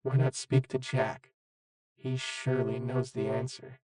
Why not speak to Jack? He surely knows the answer.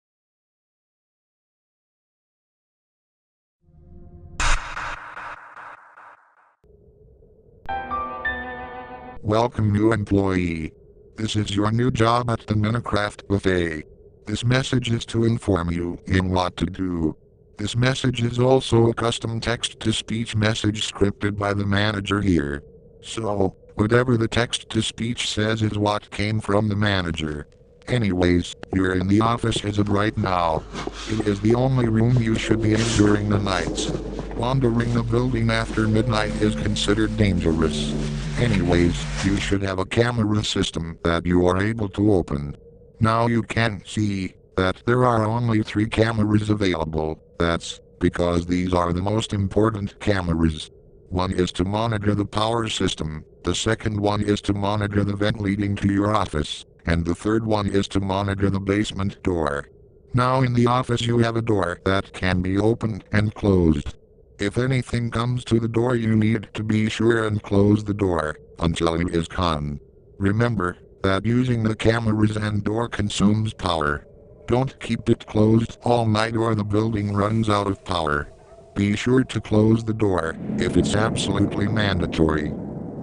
Welcome, new employee. This is your new job at the Minecraft buffet. This message is to inform you in what to do. This message is also a custom text-to-speech message scripted by the manager here. So, whatever the text-to-speech says is what came from the manager. Anyways, you're in the office as of right now. It is the only room you should be in during the nights. Wandering the building after midnight is considered dangerous. Anyways, you should have a camera system that you are able to open. Now you can see that there are only 3 cameras available. That's because these are the most important cameras. One is to monitor the power system, the second one is to monitor the vent leading to your office, and the third one is to monitor the basement door. Now in the office you have a door that can be opened and closed. If anything comes to the door, you need to be sure and close the door until it is gone. Remember that using the cameras and door consumes power. Don't keep it closed all night or the building runs out of power. Be sure to close the door if it's absolutely mandatory.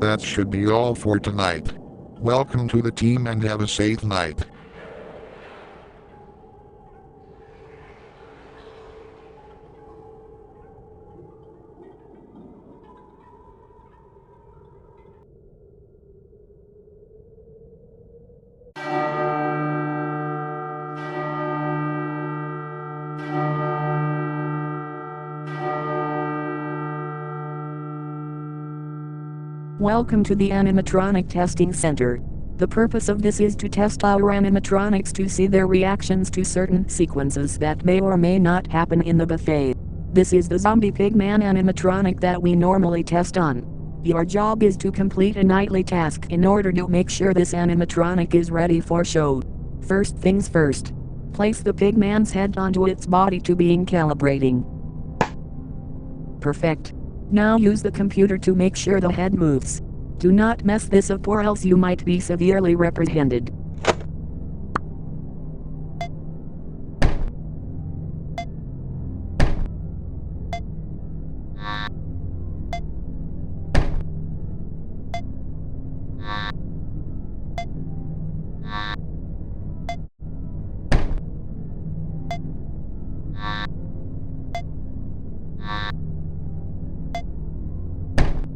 That should be all for tonight. Welcome to the team and have a safe night. Welcome to the Animatronic Testing Center. The purpose of this is to test our animatronics to see their reactions to certain sequences that may or may not happen in the buffet. This is the Zombie Pigman animatronic that we normally test on. Your job is to complete a nightly task in order to make sure this animatronic is ready for show. First things first. Place the pigman's head onto its body to begin calibrating. Perfect. Now use the computer to make sure the head moves. Do not mess this up or else you might be severely reprehended.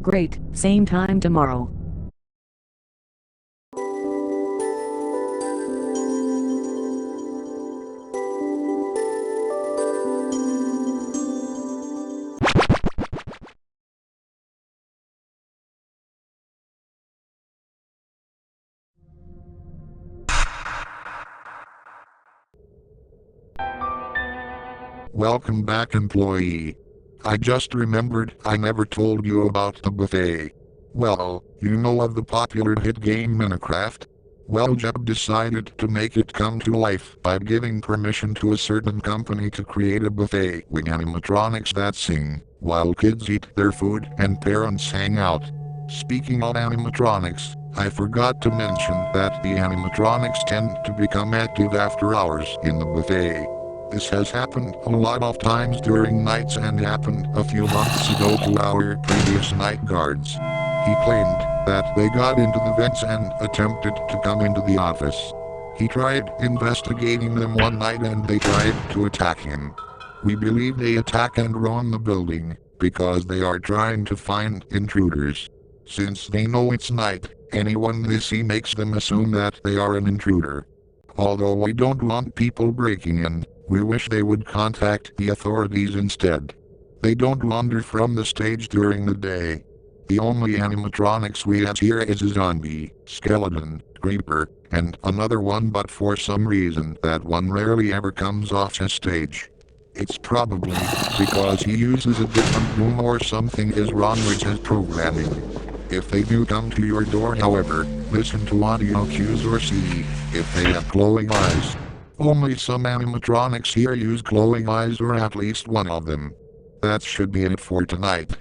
Great, same time tomorrow. Welcome back, employee. I just remembered I never told you about the buffet. Well, you know of the popular hit game Minecraft? Well, Jeb decided to make it come to life by giving permission to a certain company to create a buffet with animatronics that sing, while kids eat their food and parents hang out. Speaking of animatronics, I forgot to mention that the animatronics tend to become active after hours in the buffet. This has happened a lot of times during nights and happened a few months ago to our previous night guards. He claimed that they got into the vents and attempted to come into the office. He tried investigating them one night and they tried to attack him. We believe they attack and roam the building because they are trying to find intruders. Since they know it's night, anyone they see makes them assume that they are an intruder. Although we don't want people breaking in, we wish they would contact the authorities instead. They don't wander from the stage during the day. The only animatronics we have here is a zombie, skeleton, creeper, and another one, but for some reason that one rarely ever comes off the stage. It's probably because he uses a different room or something is wrong with his programming. If they do come to your door, however, listen to audio cues or see if they have glowing eyes. Only some animatronics here use glowing eyes, or at least one of them. That should be it for tonight.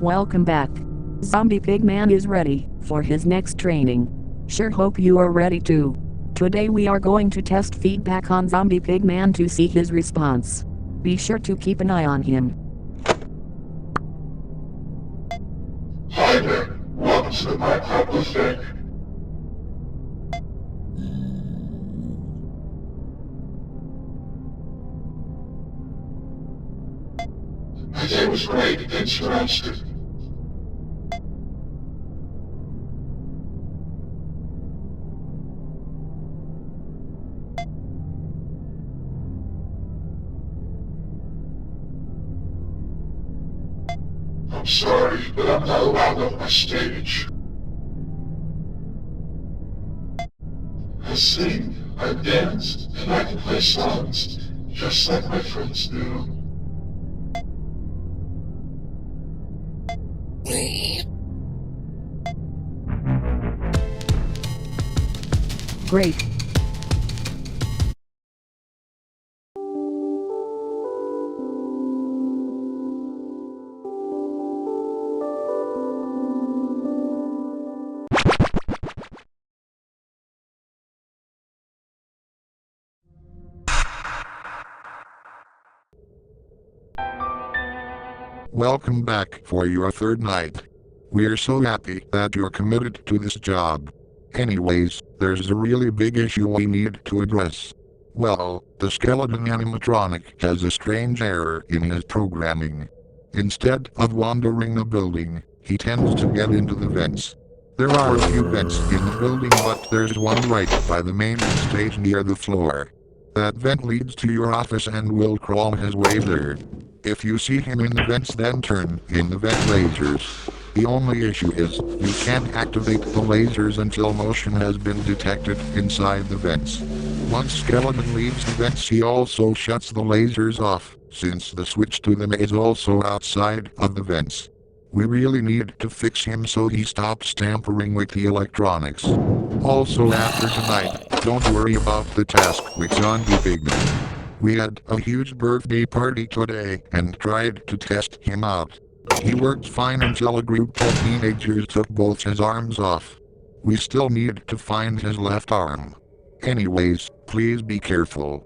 Welcome back. Zombie Pigman is ready for his next training. Sure hope you are ready too. Today we are going to test feedback on Zombie Pigman to see his response. Be sure to keep an eye on him. Hi there, welcome to the prequel thing. My day was great, thanks for asking. I'm sorry, but I'm not allowed on my stage. I sing, I dance, and I can play songs, just like my friends do. Great. Welcome back for your third night. We're so happy that you're committed to this job. Anyways, there's a really big issue we need to address. Well, the skeleton animatronic has a strange error in his programming. Instead of wandering the building, he tends to get into the vents. There are a few vents in the building, but there's one right by the main stage near the floor. That vent leads to your office and will crawl his way there. If you see him in the vents, then turn in the vent lasers. The only issue is, you can't activate the lasers until motion has been detected inside the vents. Once Skeleton leaves the vents, he also shuts the lasers off, since the switch to them is also outside of the vents. We really need to fix him so he stops tampering with the electronics. Also, after tonight, don't worry about the task with Zombie Pigman. We had a huge birthday party today and tried to test him out. He worked fine until a group of teenagers took both his arms off. We still need to find his left arm. Anyways, please be careful.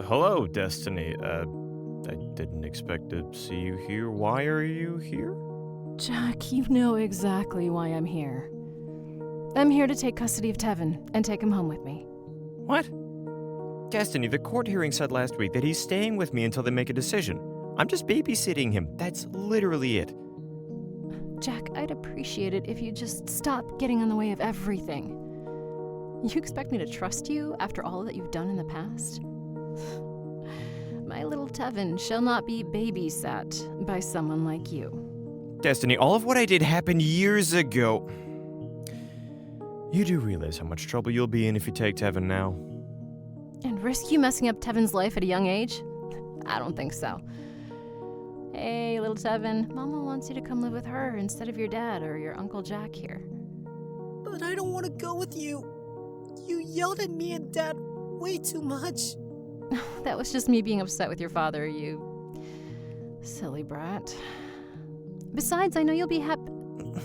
Hello, Destiny. I didn't expect to see you here. Why are you here? Jack, you know exactly why I'm here. I'm here to take custody of Tevin and take him home with me. What? Destiny, the court hearing said last week that he's staying with me until they make a decision. I'm just babysitting him. That's literally it. Jack, I'd appreciate it if you just stop getting in the way of everything. You expect me to trust you after all that you've done in the past? My little Tevin shall not be babysat by someone like you. Destiny, all of what I did happened years ago. You do realize how much trouble you'll be in if you take Tevin now. And risk you messing up Tevin's life at a young age? I don't think so. Hey, little Tevin, Mama wants you to come live with her instead of your dad or your Uncle Jack here. But I don't want to go with you. You yelled at me and Dad way too much. That was just me being upset with your father, you silly brat. Besides, I know you'll be happy.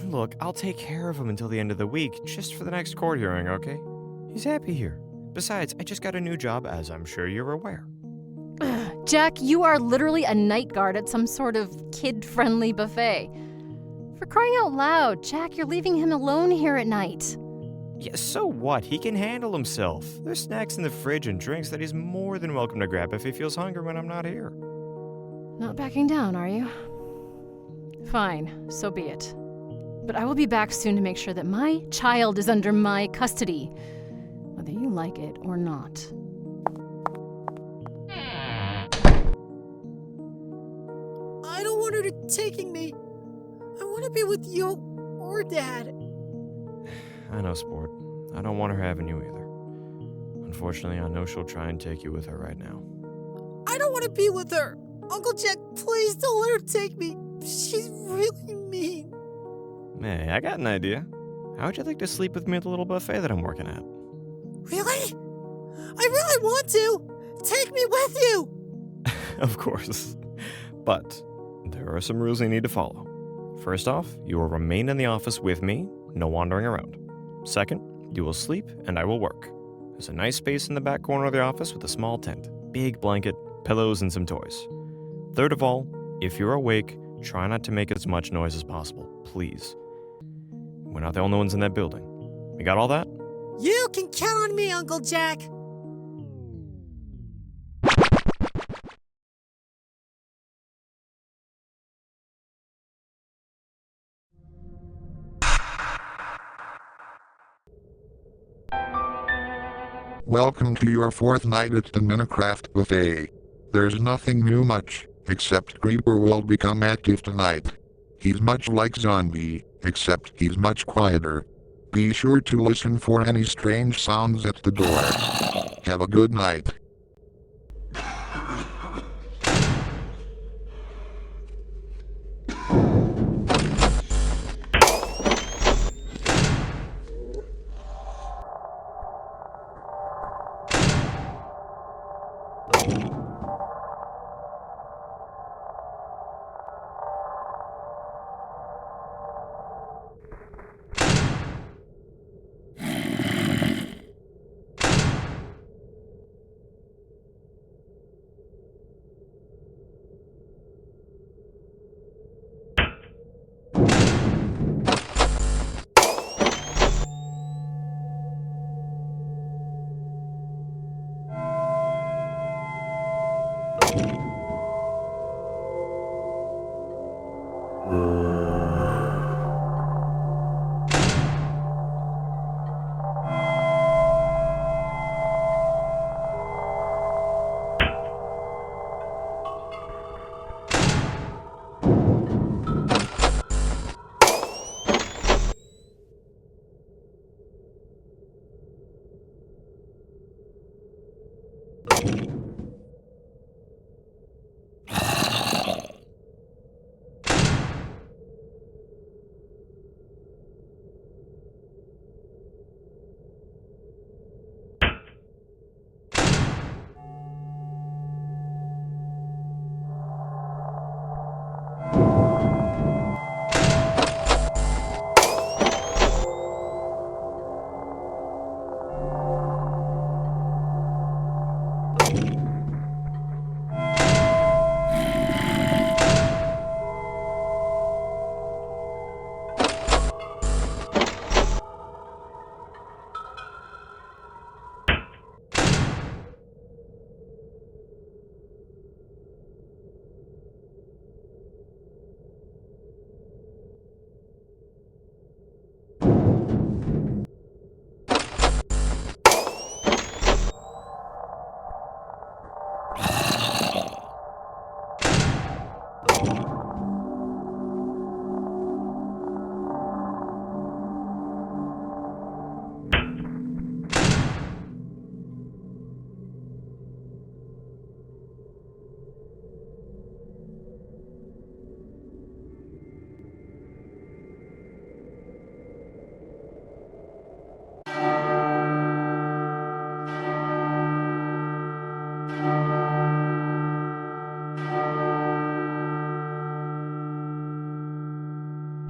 Look, I'll take care of him until the end of the week, just for the next court hearing, okay? He's happy here. Besides, I just got a new job, as I'm sure you're aware. Jack, you are literally a night guard at some sort of kid-friendly buffet. For crying out loud, Jack, you're leaving him alone here at night. Yeah, so what? He can handle himself. There's snacks in the fridge and drinks that he's more than welcome to grab if he feels hungry when I'm not here. Not backing down, are you? Fine, so be it. But I will be back soon to make sure that my child is under my custody, whether you like it or not. I don't want her to taking me. I want to be with you or Dad. I know, Sport. I don't want her having you either. Unfortunately, I know she'll try and take you with her right now. I don't want to be with her. Uncle Jack, please don't let her take me. She's really mean. Hey, I got an idea. How would you like to sleep with me at the little buffet that I'm working at? Really? I really want to. Take me with you. Of course. But there are some rules you need to follow. First off, you will remain in the office with me, no wandering around. Second, you will sleep and I will work. There's a nice space in the back corner of the office with a small tent, big blanket, pillows, and some toys. Third of all, if you're awake, try not to make as much noise as possible, please. We're not the only ones in that building. We got all that? You can count on me, Uncle Jack. Welcome to your fourth night at the Minecraft buffet. There's nothing new much, except Creeper will become active tonight. He's much like Zombie, except he's much quieter. Be sure to listen for any strange sounds at the door. Have a good night.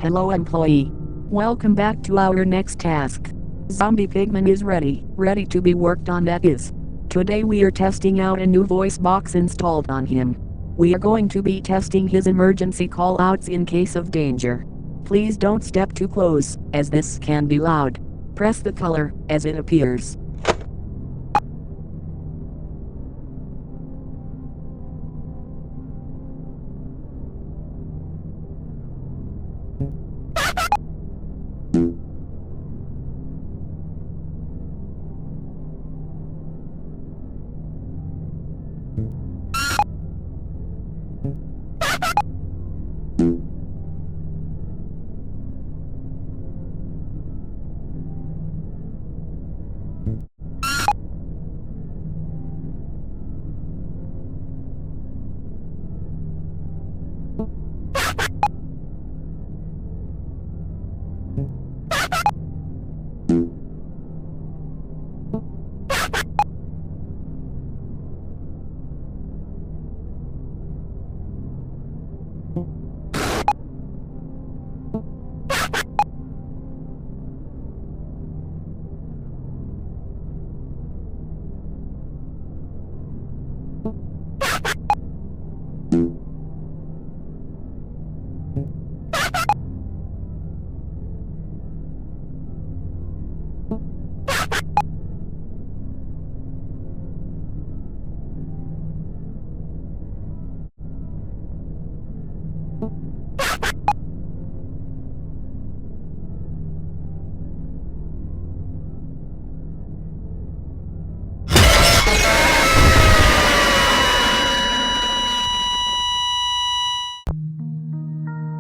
Hello employee. Welcome back to our next task. Zombie Pigman is ready to be worked on, that is. Today we are testing out a new voice box installed on him. We are going to be testing his emergency call outs in case of danger. Please don't step too close, as this can be loud. Press the color as it appears.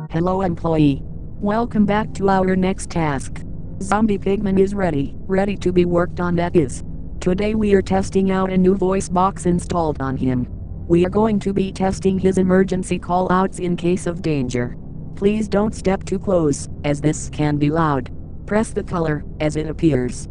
Hello employee. Welcome back to our next task. Zombie Pigman is ready to be worked on, that is. Today we are testing out a new voice box installed on him. We are going to be testing his emergency call outs in case of danger. Please don't step too close, as this can be loud. Press the color as it appears.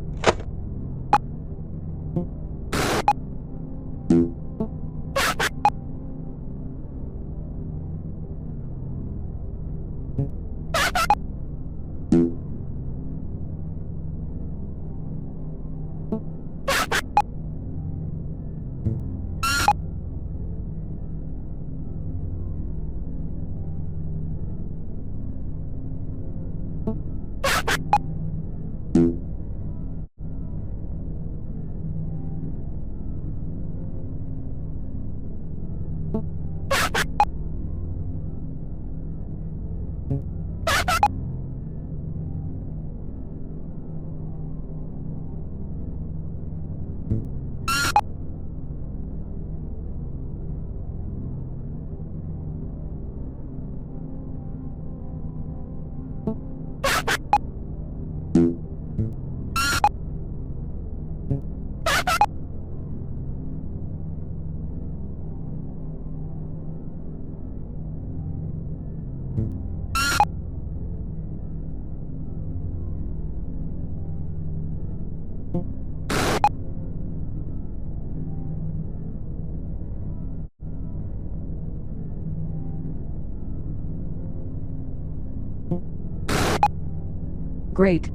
Great.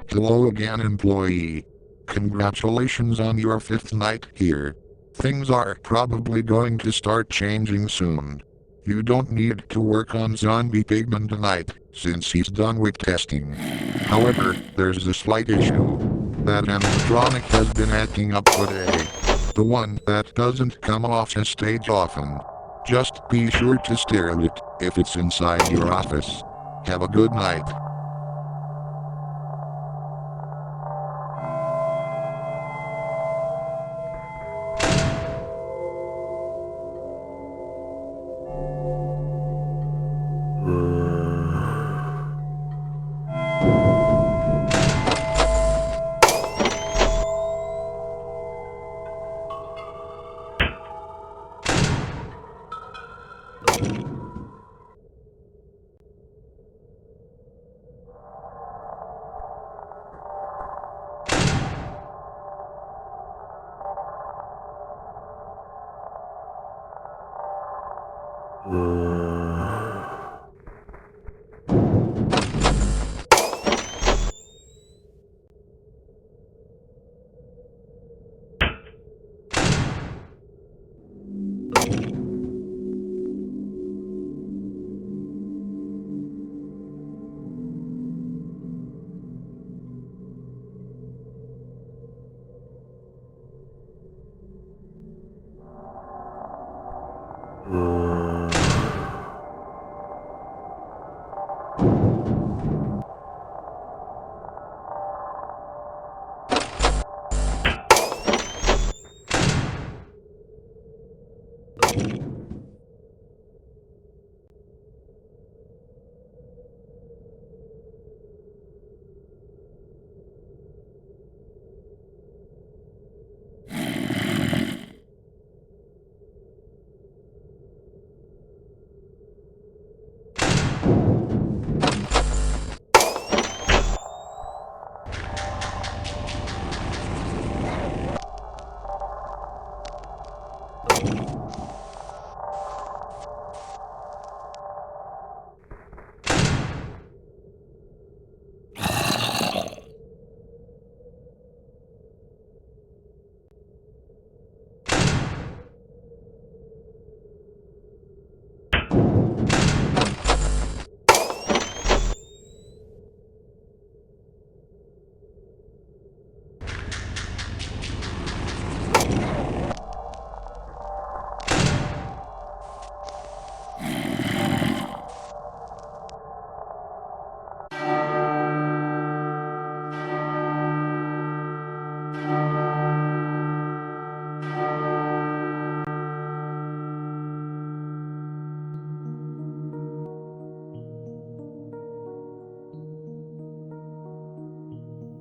Hello again, employee. Congratulations on your 5th night here. Things are probably going to start changing soon. You don't need to work on Zombie Pigman tonight, since he's done with testing. However, there's a slight issue. That animatronic has been acting up today. The one that doesn't come off the stage often. Just be sure to stare at it if it's inside your office. Have a good night.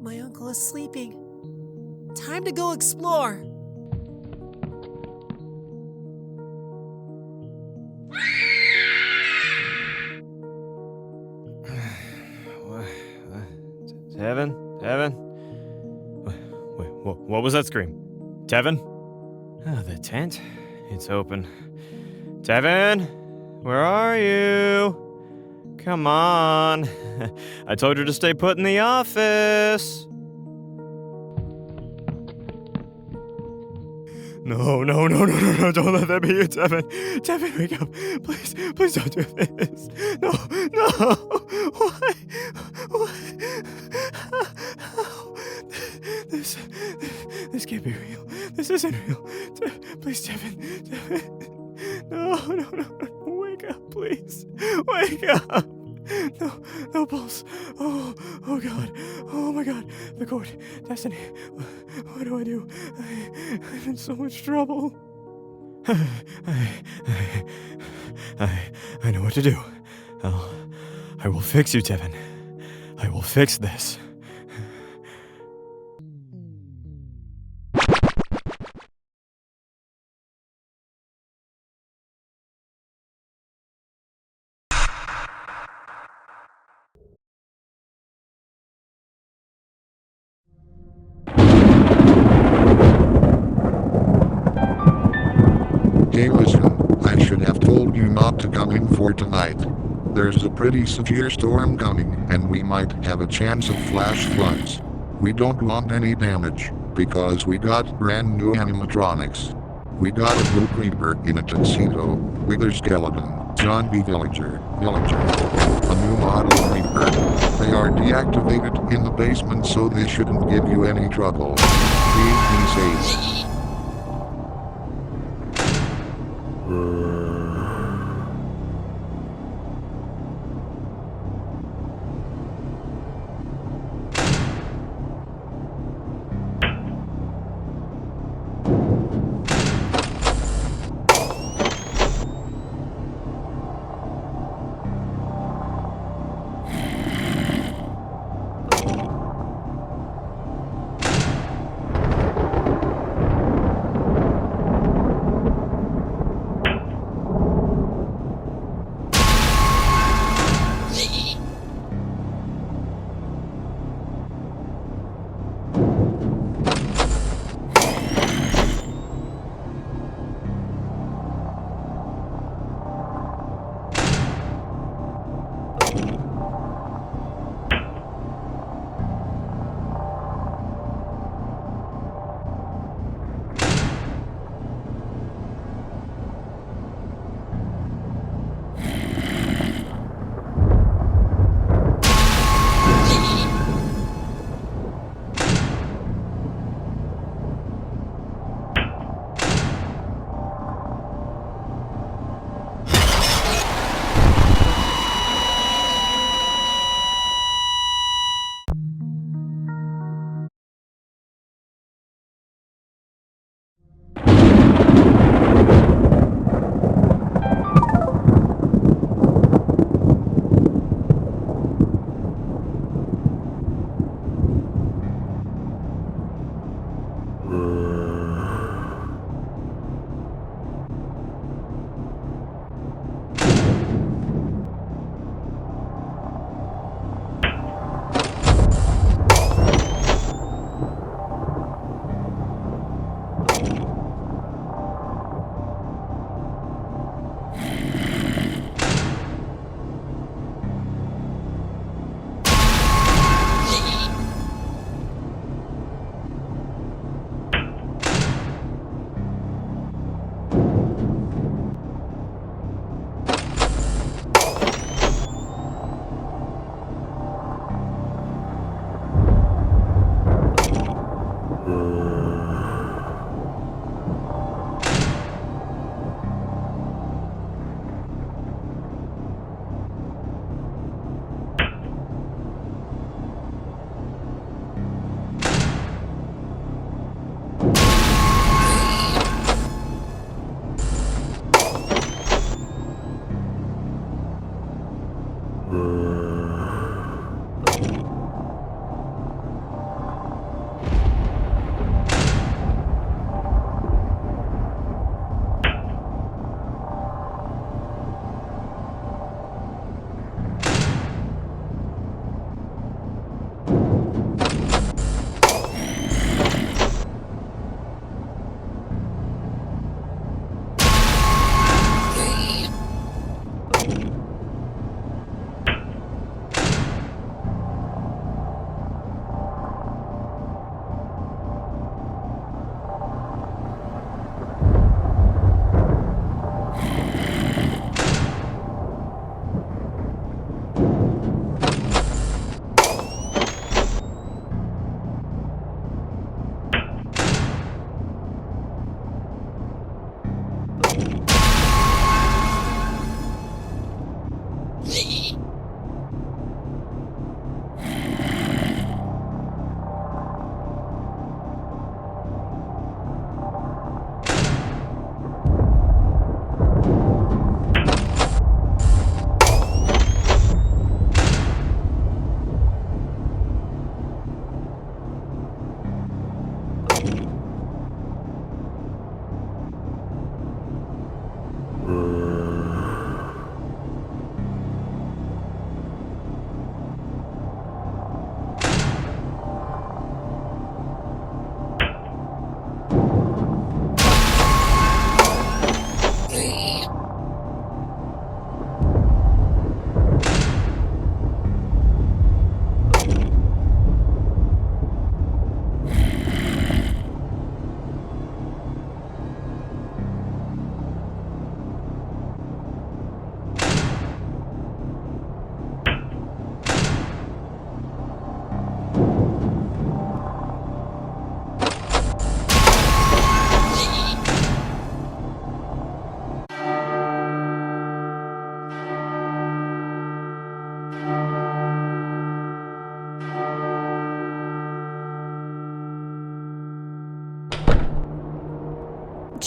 My uncle is sleeping. Time to go explore. Tevin? Tevin? Wait, what was that scream? Tevin? Oh, the tent. It's open. Tevin? Where are you? Come on. I told you to stay put in the office. No, don't let that be you, Tevin. Tevin, wake up. Please don't do this. No. Why? How? This can't be real. This isn't real. Please, Tevin. No. Wake up, please. Wake up. No pulse. Oh God. Oh my God. The cord. Destiny. What do I do? I'm in so much trouble. I know what to do. I will fix you, Tevin. I will fix this. Hey listen, I should have told you not to come in for tonight. There's a pretty severe storm coming, and we might have a chance of flash floods. We don't want any damage, because we got brand new animatronics. We got a blue creeper in a tuxedo, wither skeleton, zombie villager, and a new model creeper. They are deactivated in the basement so they shouldn't give you any trouble. Please be safe.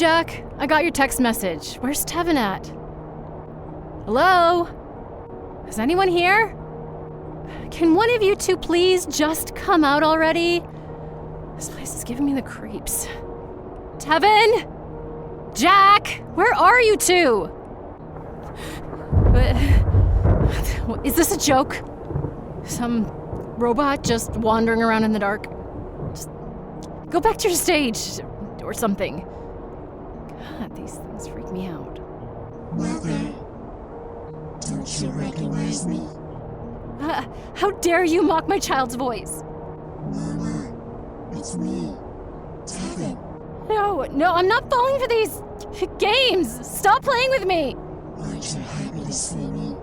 Jack. I got your text message. Where's Tevin at? Hello? Is anyone here? Can one of you two please just come out already? This place is giving me the creeps. Tevin? Jack? Where are you two? Is this a joke? Some robot just wandering around in the dark? Just go back to your stage or something. God, these things freak me out. Mother, don't you recognize me? How dare you mock my child's voice? Mama, it's me, Tevin. No, I'm not falling for these games. Stop playing with me. Aren't you happy to see me?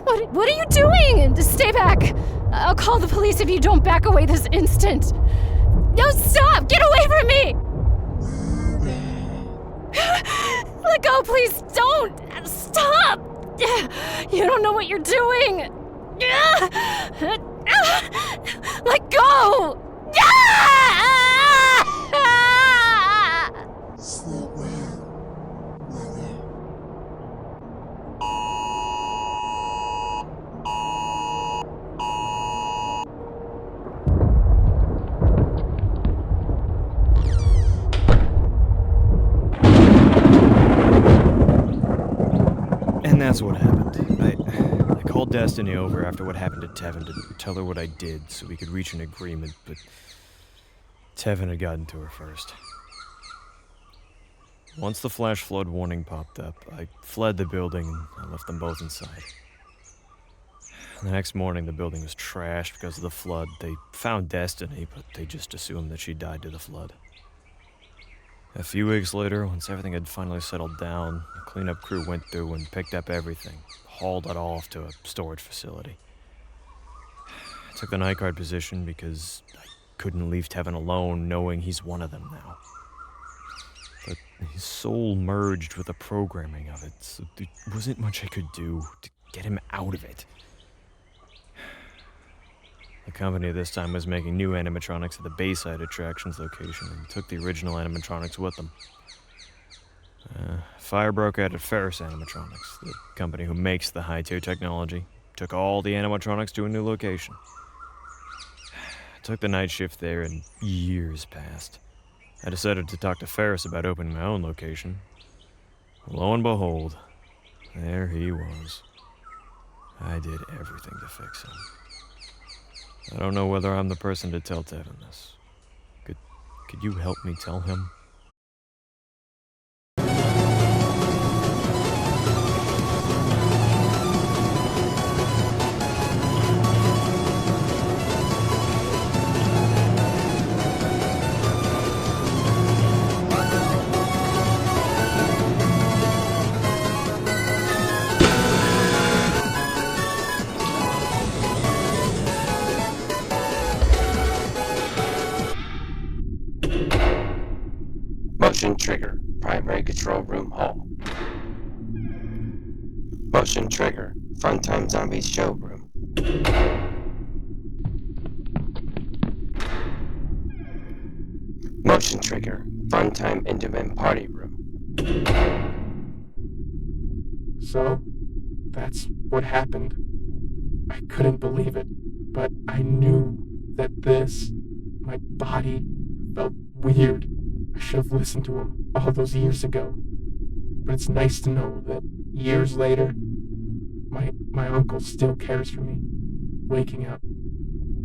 What are you doing? Stay back. I'll call the police if you don't back away this instant. No, stop! Get away from me! Let go, please don't! Stop! You don't know what you're doing! Let go! Sleep well, Mother. And that's what happened. I called Destiny over after what happened to Tevin to tell her what I did so we could reach an agreement, but Tevin had gotten to her first. Once the flash flood warning popped up, I fled the building and I left them both inside. The next morning, the building was trashed because of the flood. They found Destiny, but they just assumed that she died to the flood. A few weeks later, once everything had finally settled down, the cleanup crew went through and picked up everything, hauled it off to a storage facility. I took the night guard position because I couldn't leave Tevin alone knowing he's one of them now. But his soul merged with the programming of it, so there wasn't much I could do to get him out of it. The company this time was making new animatronics at the Bayside Attractions location and took the original animatronics with them. Fire broke out at Ferris Animatronics, the company who makes the high-tier technology. Took all the animatronics to a new location. I took the night shift there and years passed. I decided to talk to Ferris about opening my own location. Lo and behold, there he was. I did everything to fix him. I don't know whether I'm the person to tell Tevin this. Could you help me tell him? Motion trigger, primary control room hall. Motion trigger, Funtime Zombies showroom. Motion trigger, Funtime Enderman party room. So, that's what happened. I couldn't believe it, but I knew that my body felt weird. I should have listened to him all those years ago. But it's nice to know that years later, my uncle still cares for me. Waking up,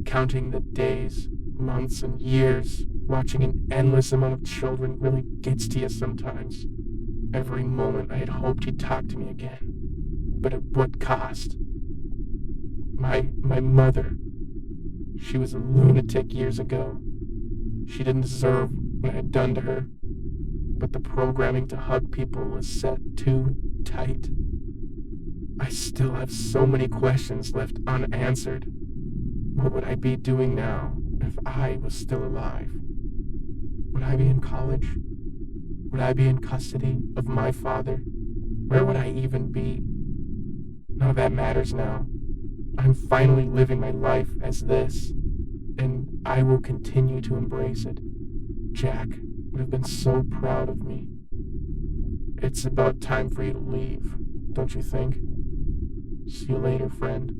counting the days, months, and years, watching an endless amount of children really gets to you sometimes. Every moment I had hoped he'd talk to me again. But at what cost? My mother, she was a lunatic years ago. She didn't deserve what I had done to her, but the programming to hug people was set too tight. I still have so many questions left unanswered. What would I be doing now if I was still alive? Would I be in college? Would I be in custody of my father? Where would I even be? None of that matters now. I'm finally living my life as this, and I will continue to embrace it. Jack would have been so proud of me. it's about time for you to leave, don't you think? See you later, friend.